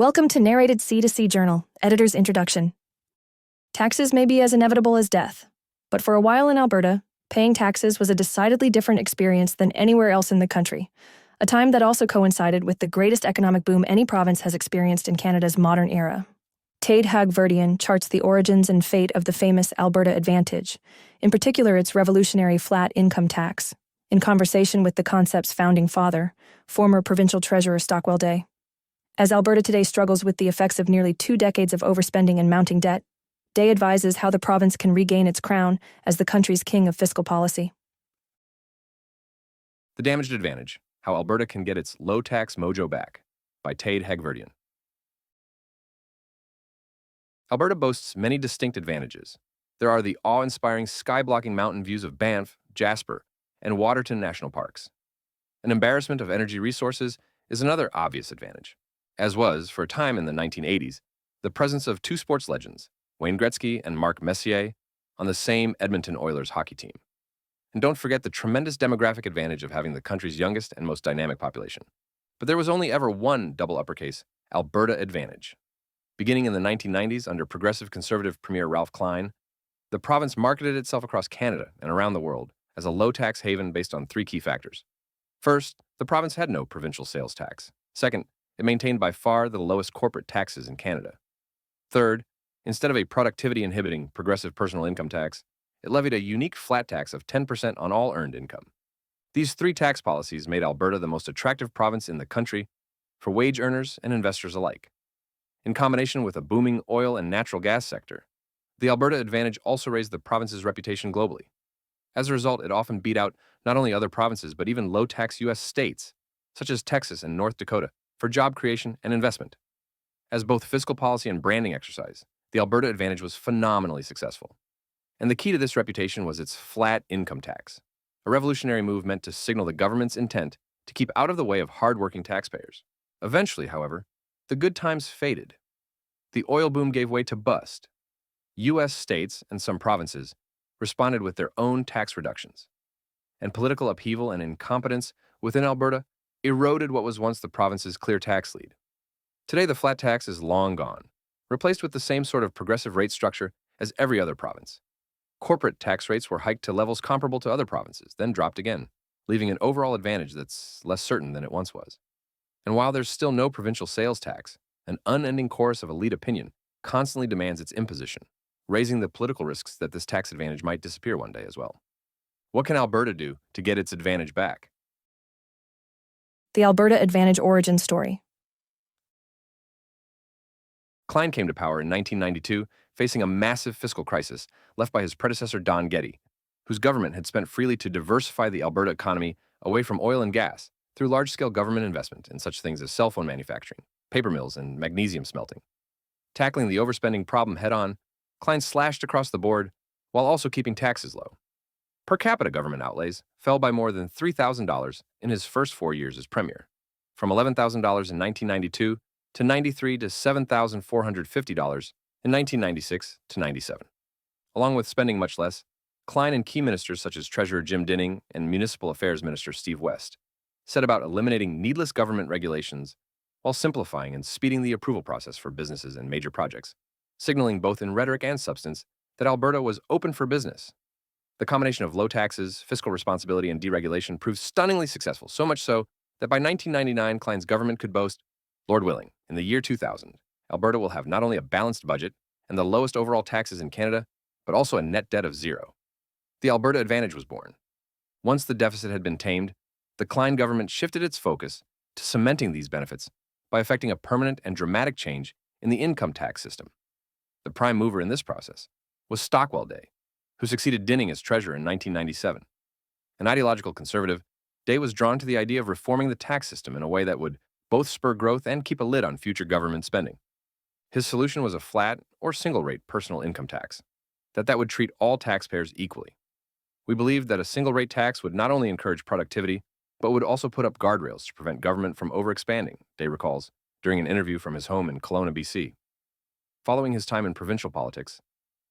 Welcome to Narrated C2C Journal, Editor's Introduction. Taxes may be as inevitable as death, but for a while in Alberta, paying taxes was a decidedly different experience than anywhere else in the country, a time that also coincided with the greatest economic boom any province has experienced in Canada's modern era. Tade Haghverdian charts the origins and fate of the famous Alberta Advantage, in particular its revolutionary flat income tax, in conversation with the concept's founding father, former provincial treasurer Stockwell Day. As Alberta today struggles with the effects of nearly 2 decades of overspending and mounting debt, Day advises how the province can regain its crown as the country's king of fiscal policy. The Damaged Advantage: How Alberta Can Get Its Low-Tax Mojo Back, by Tade Haghverdian. Alberta boasts many distinct advantages. There are the awe-inspiring sky-blocking mountain views of Banff, Jasper, and Waterton National Parks. An embarrassment of energy resources is another obvious advantage, as was, for a time in the 1980s, the presence of 2 sports legends, Wayne Gretzky and Mark Messier, on the same Edmonton Oilers hockey team. And don't forget the tremendous demographic advantage of having the country's youngest and most dynamic population. But there was only ever one double uppercase Alberta Advantage. Beginning in the 1990s under progressive conservative Premier Ralph Klein, the province marketed itself across Canada and around the world as a low-tax haven based on 3 key factors. First, the province had no provincial sales tax. Second, it maintained by far the lowest corporate taxes in Canada. Third, instead of a productivity-inhibiting progressive personal income tax, it levied a unique flat tax of 10% on all earned income. These 3 tax policies made Alberta the most attractive province in the country for wage earners and investors alike. In combination with a booming oil and natural gas sector, the Alberta Advantage also raised the province's reputation globally. As a result, it often beat out not only other provinces but even low-tax U.S. states, such as Texas and North Dakota, for job creation and investment. As both fiscal policy and branding exercise, the Alberta Advantage was phenomenally successful. And the key to this reputation was its flat income tax, a revolutionary move meant to signal the government's intent to keep out of the way of hard-working taxpayers. Eventually, however, the good times faded. The oil boom gave way to bust. U.S. states and some provinces responded with their own tax reductions. And political upheaval and incompetence within Alberta eroded what was once the province's clear tax lead. Today, the flat tax is long gone, replaced with the same sort of progressive rate structure as every other province. Corporate tax rates were hiked to levels comparable to other provinces, then dropped again, leaving an overall advantage that's less certain than it once was. And while there's still no provincial sales tax, an unending chorus of elite opinion constantly demands its imposition, raising the political risks that this tax advantage might disappear one day as well. What can Alberta do to get its advantage back? The Alberta Advantage origin story. Klein came to power in 1992, facing a massive fiscal crisis left by his predecessor Don Getty, whose government had spent freely to diversify the Alberta economy away from oil and gas through large-scale government investment in such things as cell phone manufacturing, paper mills, and magnesium smelting. Tackling the overspending problem head-on, Klein slashed across the board while also keeping taxes low. Per capita government outlays fell by more than $3,000 in his first 4 years as premier, from $11,000 in 1992 to $93,000 to $7,450 in 1996 to 97. Along with spending much less, Klein and key ministers such as Treasurer Jim Dinning and Municipal Affairs Minister Steve West set about eliminating needless government regulations while simplifying and speeding the approval process for businesses and major projects, signaling both in rhetoric and substance that Alberta was open for business. The combination of low taxes, fiscal responsibility, and deregulation proved stunningly successful, so much so that by 1999, Klein's government could boast, Lord willing, in the year 2000, Alberta will have not only a balanced budget and the lowest overall taxes in Canada, but also a net debt of 0. The Alberta Advantage was born. Once the deficit had been tamed, the Klein government shifted its focus to cementing these benefits by effecting a permanent and dramatic change in the income tax system. The prime mover in this process was Stockwell Day, who succeeded Dinning as treasurer in 1997. An ideological conservative, Day was drawn to the idea of reforming the tax system in a way that would both spur growth and keep a lid on future government spending. His solution was a flat or single-rate personal income tax, that would treat all taxpayers equally. We believed that a single-rate tax would not only encourage productivity, but would also put up guardrails to prevent government from overexpanding, Day recalls, during an interview from his home in Kelowna, BC. Following his time in provincial politics,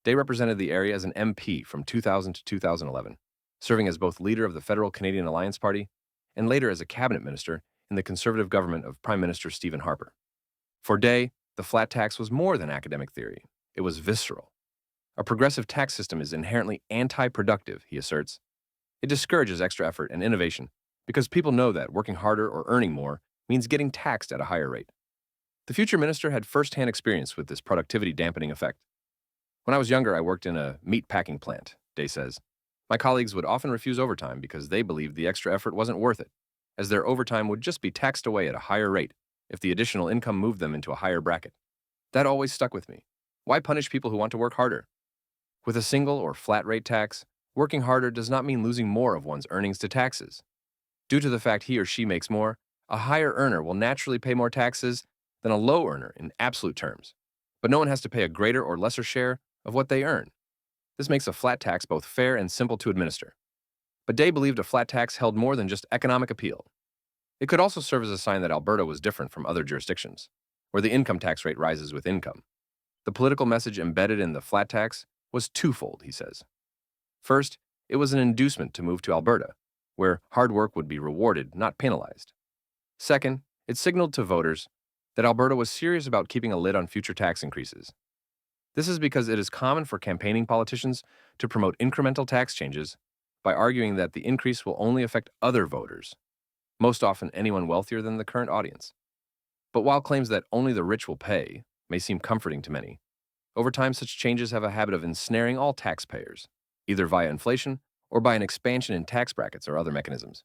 Day represented the area as an MP from 2000 to 2011, serving as both leader of the Federal Canadian Alliance Party and later as a cabinet minister in the Conservative government of Prime Minister Stephen Harper. For Day, the flat tax was more than academic theory. It was visceral. A progressive tax system is inherently anti-productive, he asserts. It discourages extra effort and innovation because people know that working harder or earning more means getting taxed at a higher rate. The future minister had first-hand experience with this productivity dampening effect. When I was younger, I worked in a meat packing plant, Day says. My colleagues would often refuse overtime because they believed the extra effort wasn't worth it, as their overtime would just be taxed away at a higher rate if the additional income moved them into a higher bracket. That always stuck with me. Why punish people who want to work harder? With a single or flat rate tax, working harder does not mean losing more of one's earnings to taxes. Due to the fact he or she makes more, a higher earner will naturally pay more taxes than a low earner in absolute terms. But no one has to pay a greater or lesser share of what they earn. This makes a flat tax both fair and simple to administer. But Day believed a flat tax held more than just economic appeal. It could also serve as a sign that Alberta was different from other jurisdictions, where the income tax rate rises with income. The political message embedded in the flat tax was twofold, he says. First, it was an inducement to move to Alberta, where hard work would be rewarded, not penalized. Second, it signaled to voters that Alberta was serious about keeping a lid on future tax increases. This is because it is common for campaigning politicians to promote incremental tax changes by arguing that the increase will only affect other voters, most often anyone wealthier than the current audience. But while claims that only the rich will pay may seem comforting to many, over time such changes have a habit of ensnaring all taxpayers, either via inflation or by an expansion in tax brackets or other mechanisms.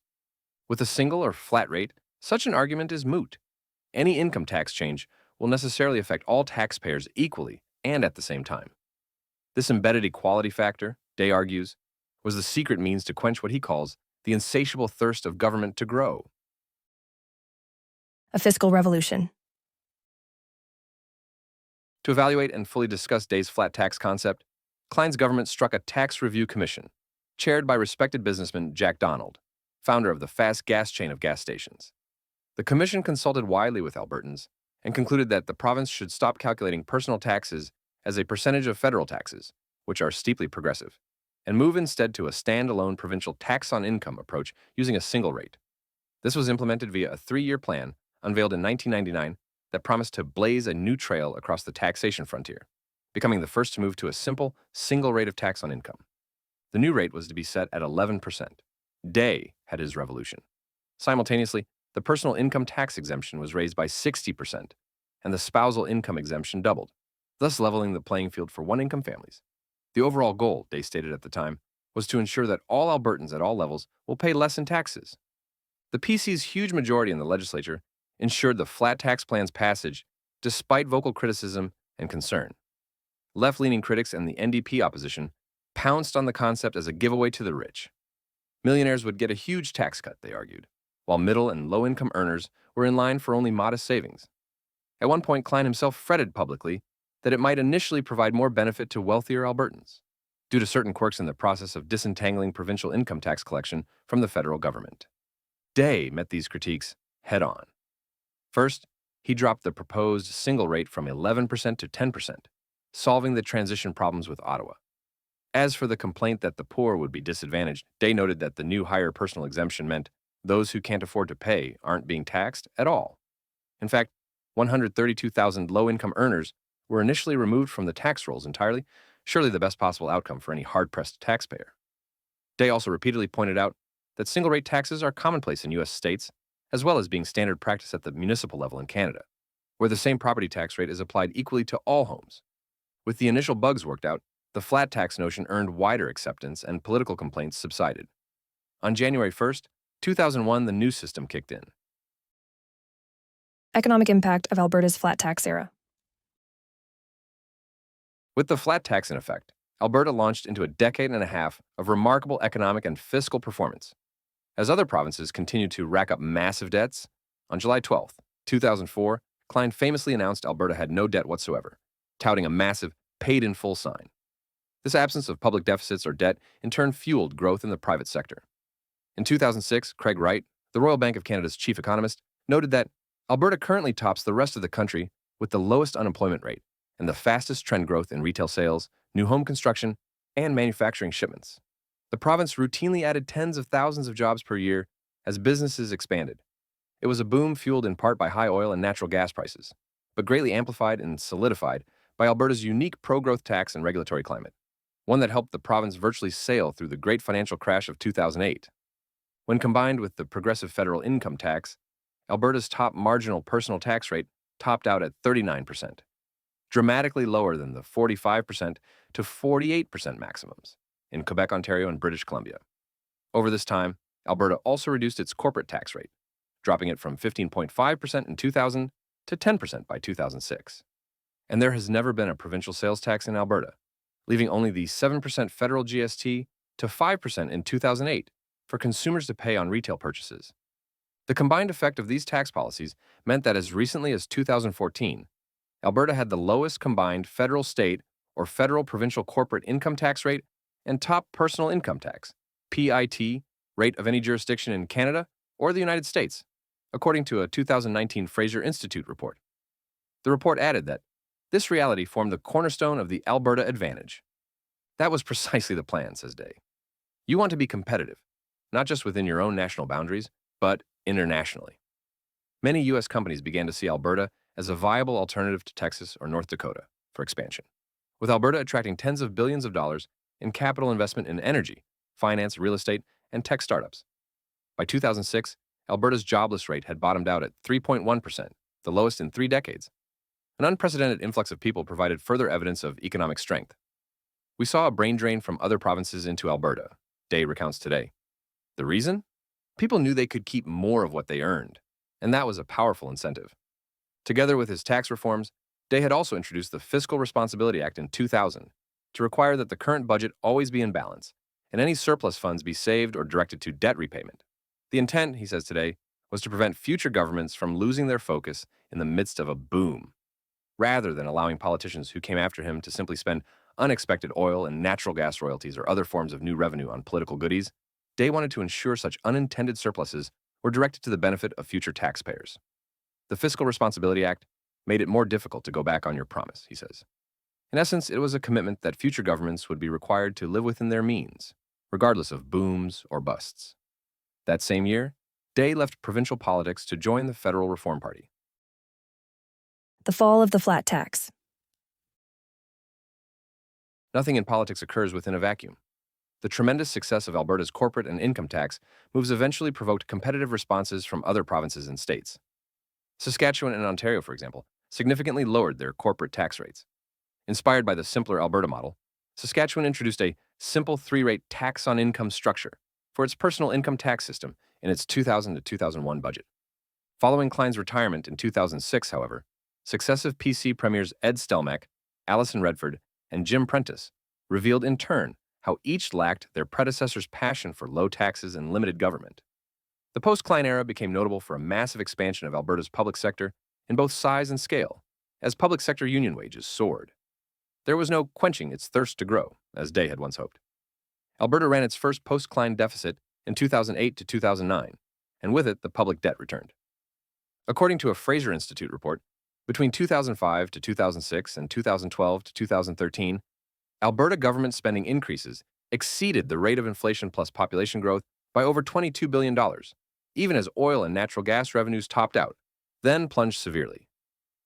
With a single or flat rate, such an argument is moot. Any income tax change will necessarily affect all taxpayers equally and at the same time. This embedded equality factor, Day argues, was the secret means to quench what he calls the insatiable thirst of government to grow. A fiscal revolution. To evaluate and fully discuss Day's flat tax concept, Klein's government struck a tax review commission, chaired by respected businessman Jack Donald, founder of the fast gas chain of gas stations. The commission consulted widely with Albertans and concluded that the province should stop calculating personal taxes as a percentage of federal taxes, which are steeply progressive, and move instead to a standalone provincial tax on income approach using a single rate. This was implemented via a 3-year plan unveiled in 1999 that promised to blaze a new trail across the taxation frontier, becoming the first to move to a simple, single rate of tax on income. The new rate was to be set at 11%. Day had his revolution. Simultaneously, the personal income tax exemption was raised by 60%, and the spousal income exemption doubled, thus leveling the playing field for one-income families. The overall goal, Day stated at the time, was to ensure that all Albertans at all levels will pay less in taxes. The PC's huge majority in the legislature ensured the flat tax plan's passage despite vocal criticism and concern. Left-leaning critics and the NDP opposition pounced on the concept as a giveaway to the rich. Millionaires would get a huge tax cut, they argued, while middle and low-income earners were in line for only modest savings. At one point, Klein himself fretted publicly that it might initially provide more benefit to wealthier Albertans, due to certain quirks in the process of disentangling provincial income tax collection from the federal government. Day met these critiques head-on. First, he dropped the proposed single rate from 11% to 10%, solving the transition problems with Ottawa. As for the complaint that the poor would be disadvantaged, Day noted that the new higher personal exemption meant those who can't afford to pay aren't being taxed at all. In fact, 132,000 low-income earners were initially removed from the tax rolls entirely, surely the best possible outcome for any hard-pressed taxpayer. Day also repeatedly pointed out that single-rate taxes are commonplace in U.S. states, as well as being standard practice at the municipal level in Canada, where the same property tax rate is applied equally to all homes. With the initial bugs worked out, the flat tax notion earned wider acceptance and political complaints subsided. On January 1st, 2001, the new system kicked in. Economic impact of Alberta's flat tax era. With the flat tax in effect, Alberta launched into a decade and a half of remarkable economic and fiscal performance. As other provinces continued to rack up massive debts, on July 12, 2004, Klein famously announced Alberta had no debt whatsoever, touting a massive paid-in-full sign. This absence of public deficits or debt in turn fueled growth in the private sector. In 2006, Craig Wright, the Royal Bank of Canada's chief economist, noted that Alberta currently tops the rest of the country with the lowest unemployment rate and the fastest trend growth in retail sales, new home construction, and manufacturing shipments. The province routinely added tens of thousands of jobs per year as businesses expanded. It was a boom fueled in part by high oil and natural gas prices. but greatly amplified and solidified by Alberta's unique pro-growth tax and regulatory climate, one that helped the province virtually sail through the great financial crash of 2008. When combined with the progressive federal income tax, Alberta's top marginal personal tax rate topped out at 39%, dramatically lower than the 45% to 48% maximums in Quebec, Ontario, and British Columbia. Over this time, Alberta also reduced its corporate tax rate, dropping it from 15.5% in 2000 to 10% by 2006. And there has never been a provincial sales tax in Alberta, leaving only the 7% federal GST to 5% in 2008 for consumers to pay on retail purchases. The combined effect of these tax policies meant that as recently as 2014, Alberta had the lowest combined federal, state, or federal provincial corporate income tax rate and top personal income tax, PIT, rate of any jurisdiction in Canada or the United States, according to a 2019 Fraser Institute report. The report added that this reality formed the cornerstone of the Alberta Advantage. That was precisely the plan, says Day. You want to be competitive, not just within your own national boundaries, but internationally. Many U.S. companies began to see Alberta as a viable alternative to Texas or North Dakota for expansion, with Alberta attracting tens of billions of dollars in capital investment in energy, finance, real estate, and tech startups. By 2006, Alberta's jobless rate had bottomed out at 3.1%, the lowest in 3 decades. An unprecedented influx of people provided further evidence of economic strength. We saw a brain drain from other provinces into Alberta, Day recounts today. The reason? People knew they could keep more of what they earned, and that was a powerful incentive. Together with his tax reforms, Day had also introduced the Fiscal Responsibility Act in 2000 to require that the current budget always be in balance and any surplus funds be saved or directed to debt repayment. The intent, he says today, was to prevent future governments from losing their focus in the midst of a boom, rather than allowing politicians who came after him to simply spend unexpected oil and natural gas royalties or other forms of new revenue on political goodies. Day wanted to ensure such unintended surpluses were directed to the benefit of future taxpayers. The Fiscal Responsibility Act made it more difficult to go back on your promise, he says. In essence, it was a commitment that future governments would be required to live within their means, regardless of booms or busts. That same year, Day left provincial politics to join the Federal Reform Party. The fall of the flat tax. Nothing in politics occurs within a vacuum. The tremendous success of Alberta's corporate and income tax moves eventually provoked competitive responses from other provinces and states. Saskatchewan and Ontario, for example, significantly lowered their corporate tax rates. Inspired by the simpler Alberta model, Saskatchewan introduced a simple 3-rate tax on income structure for its personal income tax system in its 2000 to 2001 budget. Following Klein's retirement in 2006, however, successive PC premiers Ed Stelmach, Alison Redford, and Jim Prentice revealed in turn how each lacked their predecessor's passion for low taxes and limited government. The post-Klein era became notable for a massive expansion of Alberta's public sector in both size and scale, as public sector union wages soared. There was no quenching its thirst to grow, as Day had once hoped. Alberta ran its first post-Klein deficit in 2008 to 2009, and with it, the public debt returned. According to a Fraser Institute report, between 2005 to 2006 and 2012 to 2013, Alberta government spending increases exceeded the rate of inflation plus population growth by over $22 billion, even as oil and natural gas revenues topped out, then plunged severely.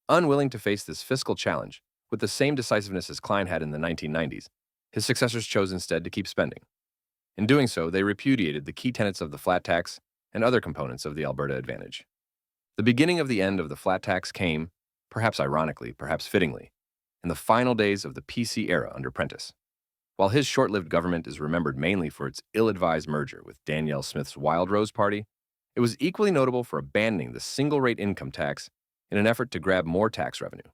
Unwilling to face this fiscal challenge with the same decisiveness as Klein had in the 1990s, his successors chose instead to keep spending. In doing so, they repudiated the key tenets of the flat tax and other components of the Alberta Advantage. The beginning of the end of the flat tax came, perhaps ironically, perhaps fittingly, in the final days of the PC era under Prentice. While his short-lived government is remembered mainly for its ill-advised merger with Danielle Smith's Wild Rose Party, it was equally notable for abandoning the single-rate income tax in an effort to grab more tax revenue.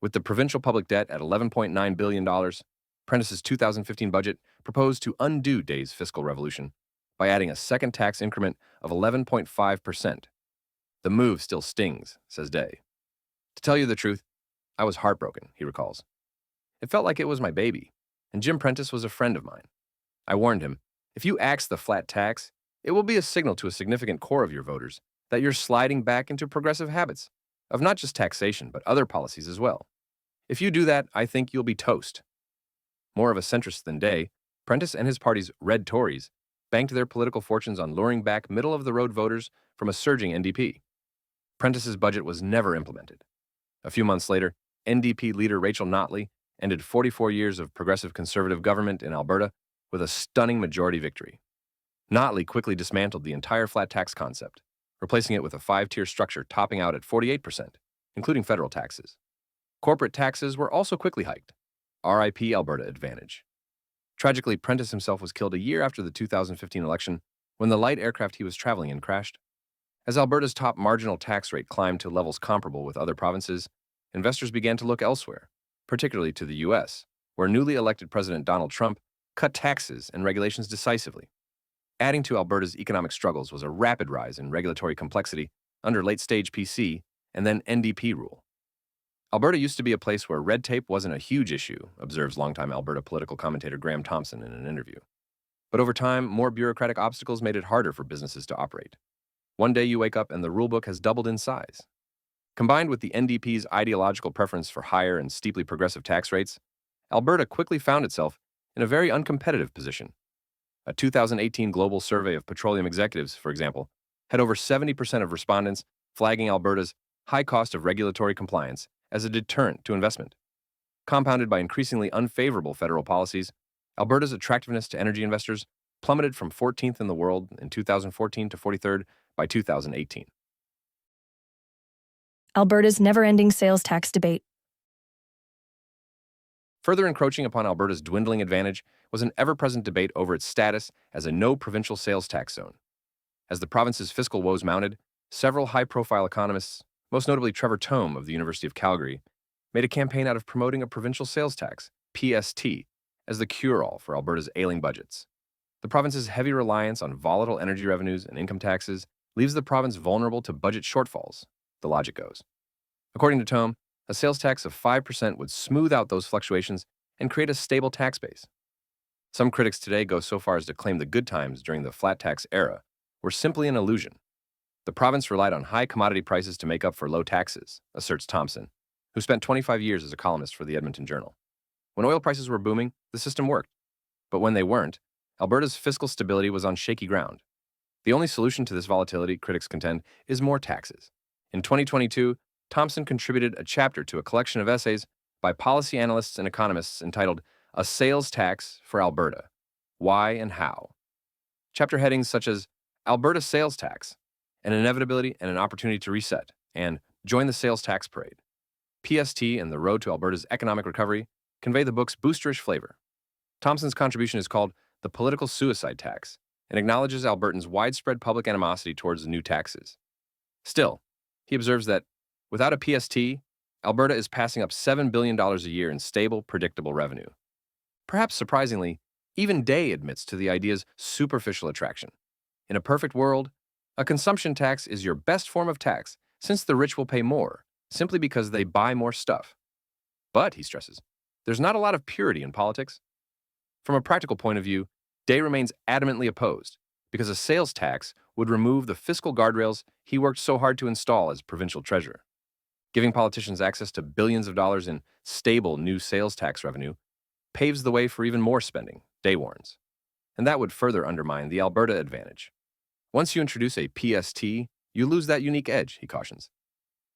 With the provincial public debt at $11.9 billion, Prentice's 2015 budget proposed to undo Day's fiscal revolution by adding a second tax increment of 11.5%. The move still stings, says Day. To tell you the truth, I was heartbroken, he recalls. It felt like it was my baby, and Jim Prentice was a friend of mine. I warned him, if you axe the flat tax, it will be a signal to a significant core of your voters that you're sliding back into progressive habits of not just taxation, but other policies as well. If you do that, I think you'll be toast. More of a centrist than Day, Prentice and his party's Red Tories banked their political fortunes on luring back middle-of-the-road voters from a surging NDP. Prentice's budget was never implemented. A few months later, NDP leader Rachel Notley ended 44 years of progressive conservative government in Alberta with a stunning majority victory. Notley quickly dismantled the entire flat tax concept, replacing it with a five-tier structure topping out at 48%, including federal taxes. Corporate taxes were also quickly hiked. RIP Alberta Advantage. Tragically, Prentice himself was killed a year after the 2015 election when the light aircraft he was traveling in crashed. As Alberta's top marginal tax rate climbed to levels comparable with other provinces, investors began to look elsewhere, particularly to the U.S., where newly elected President Donald Trump cut taxes and regulations decisively. Adding to Alberta's economic struggles was a rapid rise in regulatory complexity under late-stage PC and then NDP rule. Alberta used to be a place where red tape wasn't a huge issue, observes longtime Alberta political commentator Graham Thompson in an interview. But over time, more bureaucratic obstacles made it harder for businesses to operate. One day you wake up and the rulebook has doubled in size. Combined with the NDP's ideological preference for higher and steeply progressive tax rates, Alberta quickly found itself in a very uncompetitive position. A 2018 global survey of petroleum executives, for example, had over 70% of respondents flagging Alberta's high cost of regulatory compliance as a deterrent to investment. Compounded by increasingly unfavorable federal policies, Alberta's attractiveness to energy investors plummeted from 14th in the world in 2014 to 43rd by 2018. Alberta's never-ending sales tax debate. Further encroaching upon Alberta's dwindling advantage was an ever-present debate over its status as a no-provincial sales tax zone. As the province's fiscal woes mounted, several high-profile economists, most notably Trevor Tome of the University of Calgary, made a campaign out of promoting a provincial sales tax, PST, as the cure-all for Alberta's ailing budgets. The province's heavy reliance on volatile energy revenues and income taxes leaves the province vulnerable to budget shortfalls, the logic goes. According to Tome, a sales tax of 5% would smooth out those fluctuations and create a stable tax base. Some critics today go so far as to claim the good times during the flat tax era were simply an illusion. The province relied on high commodity prices to make up for low taxes, asserts Thompson, who spent 25 years as a columnist for the Edmonton Journal. When oil prices were booming, the system worked. But when they weren't, Alberta's fiscal stability was on shaky ground. The only solution to this volatility, critics contend, is more taxes. In 2022, Thompson contributed a chapter to a collection of essays by policy analysts and economists entitled A Sales Tax for Alberta: Why and How. Chapter headings such as Alberta Sales Tax, an inevitability and an opportunity to reset, and Join the Sales Tax Parade, PST and the Road to Alberta's Economic Recovery convey the book's boosterish flavor. Thompson's contribution is called The Political Suicide Tax and acknowledges Albertans' widespread public animosity towards the new taxes. Still, he observes that without a PST, Alberta is passing up $7 billion a year in stable, predictable revenue. Perhaps surprisingly, even Day admits to the idea's superficial attraction. In a perfect world, a consumption tax is your best form of tax since the rich will pay more simply because they buy more stuff. But, he stresses, there's not a lot of purity in politics. From a practical point of view, Day remains adamantly opposed because a sales tax would remove the fiscal guardrails he worked so hard to install as provincial treasurer. Giving politicians access to billions of dollars in stable new sales tax revenue paves the way for even more spending, Day warns. And that would further undermine the Alberta advantage. Once you introduce a PST, you lose that unique edge, he cautions.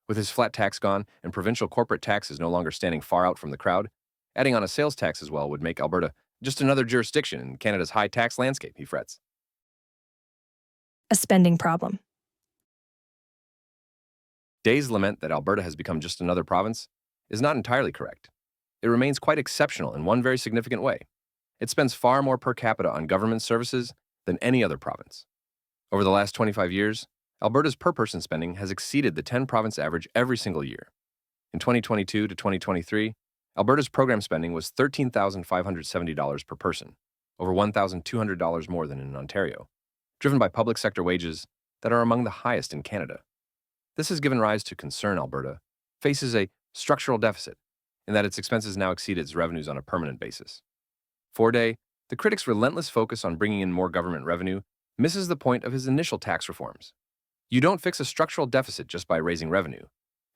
With his flat tax gone and provincial corporate taxes no longer standing far out from the crowd, adding on a sales tax as well would make Alberta just another jurisdiction in Canada's high tax landscape, he frets. A spending problem. Day's lament that Alberta has become just another province is not entirely correct. It remains quite exceptional in one very significant way. It spends far more per capita on government services than any other province. Over the last 25 years, Alberta's per-person spending has exceeded the 10-province average every single year. In 2022 to 2023, Alberta's program spending was $13,570 per person, over $1,200 more than in Ontario, driven by public sector wages that are among the highest in Canada. This has given rise to concern Alberta faces a structural deficit in that its expenses now exceed its revenues on a permanent basis. For Day, the critic's relentless focus on bringing in more government revenue misses the point of his initial tax reforms. You don't fix a structural deficit just by raising revenue.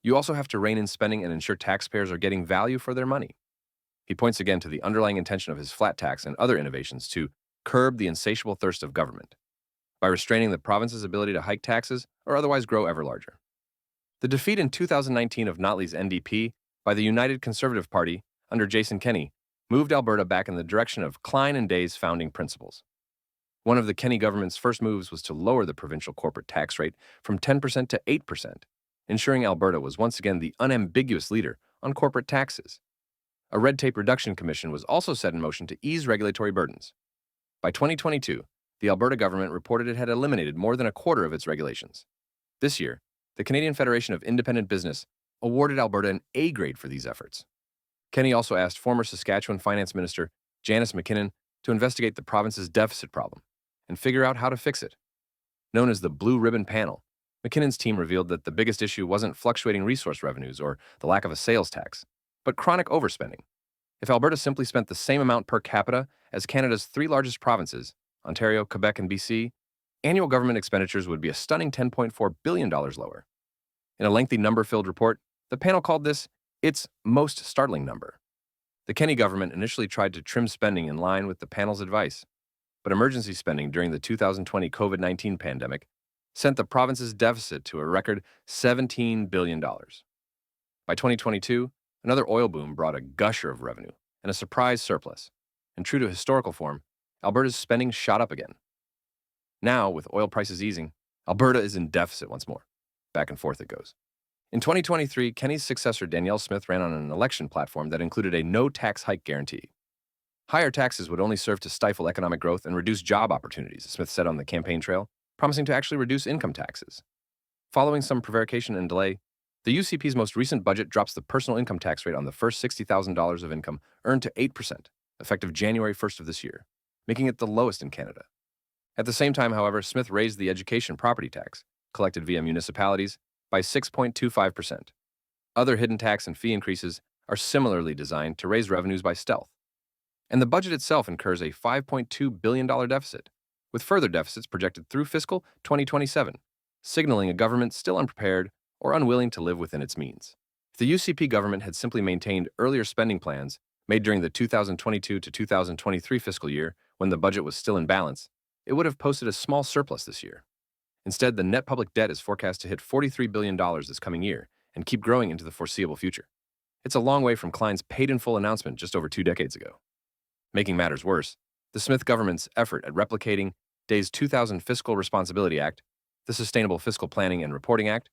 You also have to rein in spending and ensure taxpayers are getting value for their money. He points again to the underlying intention of his flat tax and other innovations to curb the insatiable thirst of government by restraining the province's ability to hike taxes or otherwise grow ever larger. The defeat in 2019 of Notley's NDP by the United Conservative Party under Jason Kenney moved Alberta back in the direction of Klein and Day's founding principles. One of the Kenney government's first moves was to lower the provincial corporate tax rate from 10% to 8%, ensuring Alberta was once again the unambiguous leader on corporate taxes. A red tape reduction commission was also set in motion to ease regulatory burdens. By 2022, the Alberta government reported it had eliminated more than a quarter of its regulations. This year, the Canadian Federation of Independent Business awarded Alberta an A grade for these efforts. Kenney also asked former Saskatchewan Finance Minister Janice McKinnon to investigate the province's deficit problem and figure out how to fix it. Known as the Blue Ribbon Panel, McKinnon's team revealed that the biggest issue wasn't fluctuating resource revenues or the lack of a sales tax, but chronic overspending. If Alberta simply spent the same amount per capita as Canada's three largest provinces, Ontario, Quebec, and BC, annual government expenditures would be a stunning $10.4 billion lower. In a lengthy number-filled report, the panel called this its most startling number. The Kenney government initially tried to trim spending in line with the panel's advice, but emergency spending during the 2020 COVID-19 pandemic sent the province's deficit to a record $17 billion. By 2022, another oil boom brought a gusher of revenue and a surprise surplus, and true to historical form, Alberta's spending shot up again. Now, with oil prices easing, Alberta is in deficit once more. Back and forth it goes. In 2023, Kenney's successor Danielle Smith ran on an election platform that included a no-tax hike guarantee. Higher taxes would only serve to stifle economic growth and reduce job opportunities, Smith said on the campaign trail, promising to actually reduce income taxes. Following some prevarication and delay, the UCP's most recent budget drops the personal income tax rate on the first $60,000 of income earned to 8%, effective January 1st of this year, making it the lowest in Canada. At the same time, however, Smith raised the education property tax, collected via municipalities, by 6.25%. Other hidden tax and fee increases are similarly designed to raise revenues by stealth. And the budget itself incurs a $5.2 billion deficit, with further deficits projected through fiscal 2027, signaling a government still unprepared or unwilling to live within its means. If the UCP government had simply maintained earlier spending plans made during the 2022 to 2023 fiscal year when the budget was still in balance, it would have posted a small surplus this year. Instead, the net public debt is forecast to hit $43 billion this coming year and keep growing into the foreseeable future. It's a long way from Klein's paid-in-full announcement just over 2 decades ago. Making matters worse, the Smith government's effort at replicating Day's 2000 Fiscal Responsibility Act, the Sustainable Fiscal Planning and Reporting Act,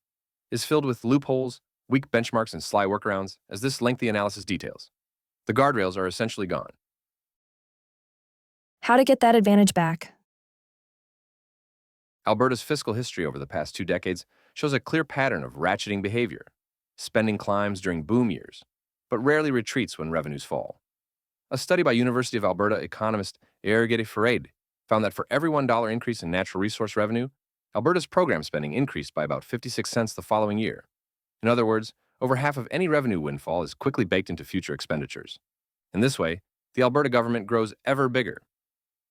is filled with loopholes, weak benchmarks, and sly workarounds, as this lengthy analysis details. The guardrails are essentially gone. How to get that advantage back. Alberta's fiscal history over the past 2 decades shows a clear pattern of ratcheting behavior. Spending climbs during boom years, but rarely retreats when revenues fall. A study by University of Alberta economist Tade Haghverdian found that for every $1 increase in natural resource revenue, Alberta's program spending increased by about 56 cents the following year. In other words, over half of any revenue windfall is quickly baked into future expenditures. In this way, the Alberta government grows ever bigger.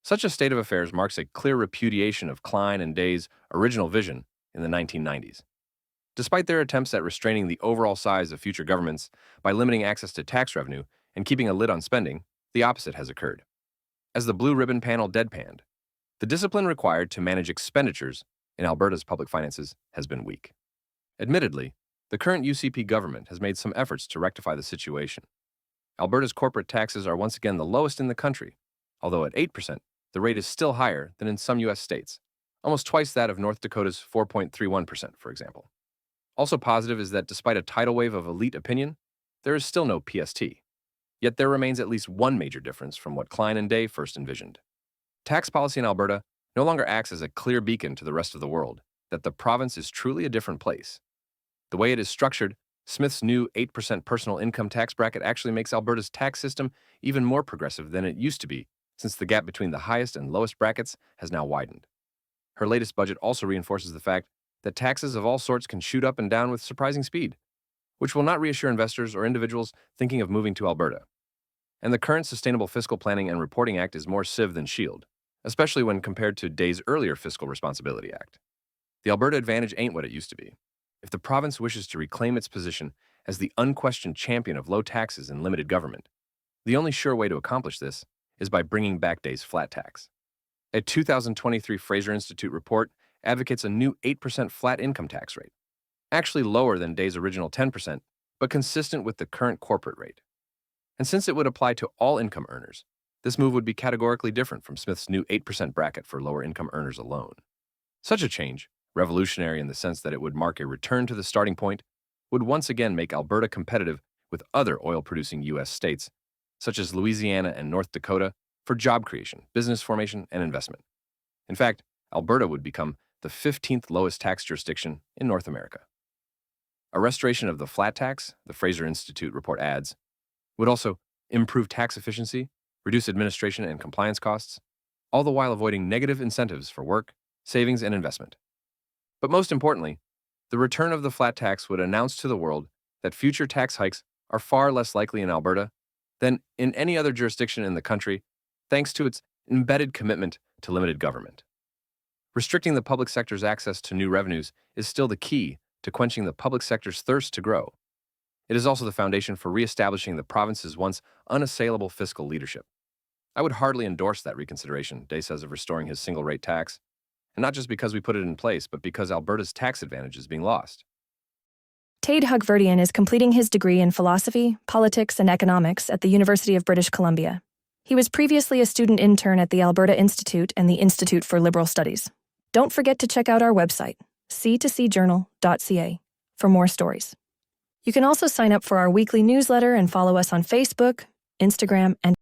Such a state of affairs marks a clear repudiation of Klein and Day's original vision in the 1990s. Despite their attempts at restraining the overall size of future governments by limiting access to tax revenue and keeping a lid on spending, the opposite has occurred. As the Blue Ribbon Panel deadpanned, the discipline required to manage expenditures in Alberta's public finances has been weak. Admittedly, the current UCP government has made some efforts to rectify the situation. Alberta's corporate taxes are once again the lowest in the country, although at 8%, the rate is still higher than in some U.S. states, almost twice that of North Dakota's 4.31%, for example. Also positive is that despite a tidal wave of elite opinion, there is still no PST. Yet there remains at least one major difference from what Klein and Day first envisioned. Tax policy in Alberta no longer acts as a clear beacon to the rest of the world that the province is truly a different place. The way it is structured, Smith's new 8% personal income tax bracket actually makes Alberta's tax system even more progressive than it used to be, since the gap between the highest and lowest brackets has now widened. Her latest budget also reinforces the fact that taxes of all sorts can shoot up and down with surprising speed, which will not reassure investors or individuals thinking of moving to Alberta. And the current Sustainable Fiscal Planning and Reporting Act is more sieve than shield, especially when compared to Day's earlier Fiscal Responsibility Act. The Alberta Advantage ain't what it used to be. If the province wishes to reclaim its position as the unquestioned champion of low taxes and limited government, the only sure way to accomplish this is by bringing back Day's flat tax. A 2023 Fraser Institute report advocates a new 8% flat income tax rate. actually lower than Day's original 10%, but consistent with the current corporate rate. And since it would apply to all income earners, this move would be categorically different from Smith's new 8% bracket for lower income earners alone. Such a change, revolutionary in the sense that it would mark a return to the starting point, would once again make Alberta competitive with other oil-producing U.S. states, such as Louisiana and North Dakota, for job creation, business formation, and investment. In fact, Alberta would become the 15th lowest tax jurisdiction in North America. A restoration of the flat tax, the Fraser Institute report adds, would also improve tax efficiency, reduce administration and compliance costs, all the while avoiding negative incentives for work, savings, and investment. But most importantly, the return of the flat tax would announce to the world that future tax hikes are far less likely in Alberta than in any other jurisdiction in the country, thanks to its embedded commitment to limited government. Restricting the public sector's access to new revenues is still the key to quenching the public sector's thirst to grow. It is also the foundation for reestablishing the province's once unassailable fiscal leadership. I would hardly endorse that reconsideration, Day says of restoring his single-rate tax, and not just because we put it in place, but because Alberta's tax advantage is being lost. Tade Haghverdian is completing his degree in philosophy, politics, and economics at the University of British Columbia. He was previously a student intern at the Alberta Institute and the Institute for Liberal Studies. Don't forget to check out our website, c2cjournal.ca, for more stories. You can also sign up for our weekly newsletter and follow us on Facebook, Instagram, and